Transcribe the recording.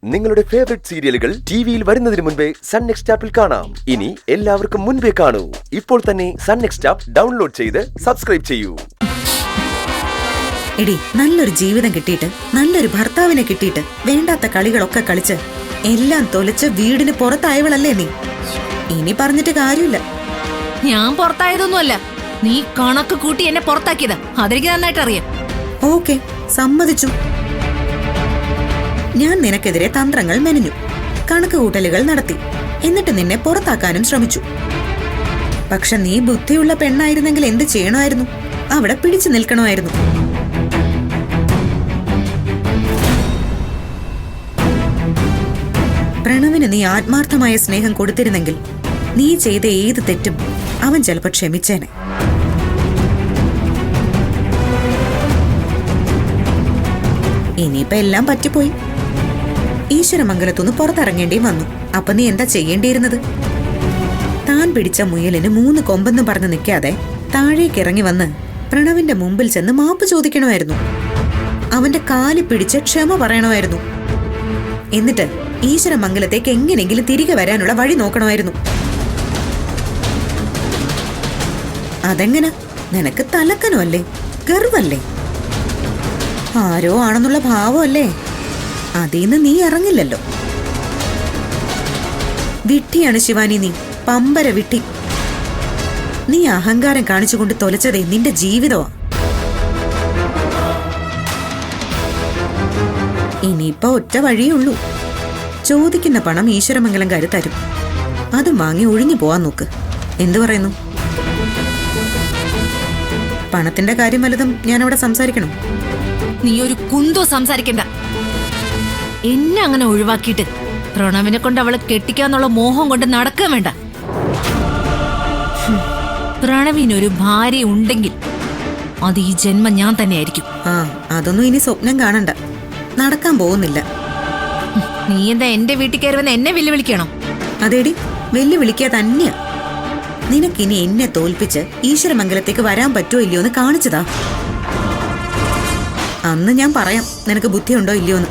നിങ്ങളുടെ ഫേവറേറ്റ് സീരിയലുകൾ ടിവിയിൽ വരുന്നതിന് മുൻപേ സൺ നെക്സ്റ്റ് ആപ്പിൽ കാണാം. ഇനി എല്ലാവർക്കും മുൻപേ കാണൂ. ഇപ്പോൾ തന്നെ സൺ നെക്സ്റ്റ് ആപ്പ് ഡൗൺലോഡ് ചെയ്ത് സബ്സ്ക്രൈബ് ചെയ്യൂ. എടി, നല്ലൊരു ജീവിതം കിട്ടിയിട്ട്, നല്ലൊരു ഭർത്താവിനെ കിട്ടിയിട്ട്, വേണ്ടാത്ത കളികളൊക്കെ കളിച്ച് എല്ലാം തൊലച്ച് വീടിന് പുറത്തായവളല്ലേ നീ. ഇനി പറഞ്ഞിട്ട് കാര്യമില്ല. ഞാൻ പുറത്തായതൊന്നുമല്ല, നീ കണക്ക് കൂട്ടി എന്നെ പുറത്താക്കിയത്. അതെനിക്ക് നന്നായിട്ട് അറിയാം. ഓക്കെ, സമ്മതിച്ചു. ഞാൻ നിനക്കെതിരെ തന്ത്രങ്ങൾ മെനഞ്ഞു, കണക്ക് കൂട്ടലുകൾ നടത്തി, എന്നിട്ട് നിന്നെ പുറത്താക്കാനും ശ്രമിച്ചു. പക്ഷെ നീ ബുദ്ധിയുള്ള പെണ്ണായിരുന്നെങ്കിൽ എന്ത് ചെയ്യണമായിരുന്നു? അവിടെ പിടിച്ചു നിൽക്കണമായിരുന്നു. പ്രണവിന് നീ ആത്മാർത്ഥമായ സ്നേഹം കൊടുത്തിരുന്നെങ്കിൽ നീ ചെയ്ത ഏത് തെറ്റും അവൻ ചിലപ്പോൾ ക്ഷമിച്ചേനെ. ഇനിയിപ്പോ എല്ലാം പറ്റിപ്പോയി. ഈശ്വരമംഗലത്തുനിന്ന് പുറത്തിറങ്ങേണ്ടി വന്നു. അപ്പൊ നീ എന്താ ചെയ്യേണ്ടിയിരുന്നത്? താൻ പിടിച്ച മുയലിന് 3 കൊമ്പെന്ന് പറഞ്ഞ് നിൽക്കാതെ താഴേക്ക് ഇറങ്ങി വന്ന് പ്രണവിന്റെ മുമ്പിൽ ചെന്ന് മാപ്പ് ചോദിക്കണമായിരുന്നു. അവന്റെ കാലി പിടിച്ച് ക്ഷമ പറയണമായിരുന്നു. എന്നിട്ട് ഈശ്വരമംഗലത്തേക്ക് എങ്ങനെയെങ്കിലും തിരികെ വരാനുള്ള വഴി നോക്കണമായിരുന്നു. അതെങ്ങനെ? നിനക്ക് തലക്കനമല്ലേ, ഗർവല്ലേ, ആരോ ആണെന്നുള്ള ഭാവമല്ലേ? അതീന്ന് നീ ഇറങ്ങില്ലല്ലോ. വിട്ടിയാണ് ശിവാനി നീ, പമ്പര വിട്ടി. നീ അഹങ്കാരം കാണിച്ചുകൊണ്ട് തൊലച്ചതേ നിന്റെ ജീവിതമാ. ഇനിയിപ്പോ ഒറ്റ വഴിയുള്ളൂ. ചോദിക്കുന്ന പണം ഈശ്വരമംഗലംകാര് തരും. അതും വാങ്ങി ഒഴിഞ്ഞു പോവാൻ നോക്ക്. എന്തു പറയുന്നു? പണത്തിന്റെ കാര്യം വല്ലതും ഞാനവിടെ സംസാരിക്കണം? നീ ഒരു കുന്തോ സംസാരിക്കണ്ട. എന്നെ അങ്ങനെ ഒഴിവാക്കിയിട്ട് പ്രണവിനെ കൊണ്ട് അവളെ കെട്ടിക്കാന്നുള്ള മോഹം കൊണ്ട് നടക്കാൻ വേണ്ട. പ്രണവിനൊരു ഭാര്യ ഉണ്ടെങ്കിൽ അത് ഈ ജന്മം ഞാൻ തന്നെയായിരിക്കും. അതൊന്നും ഇനി സ്വപ്നം കാണണ്ട, നടക്കാൻ പോകുന്നില്ല. നീ എന്താ എന്റെ വീട്ടിൽ കയറി വന്ന് എന്നെ വെല്ലുവിളിക്കണോ? അതേടി, വെല്ലുവിളിക്കുക തന്നെയാ. നിനക്കിനി എന്നെ തോൽപ്പിച്ച് ഈശ്വരമംഗലത്തേക്ക് വരാൻ പറ്റുമോ ഇല്ലയോ എന്ന് കാണിച്ചതാ. അന്ന് ഞാൻ പറയാം നിനക്ക് ബുദ്ധിയുണ്ടോ ഇല്ലയോന്ന്.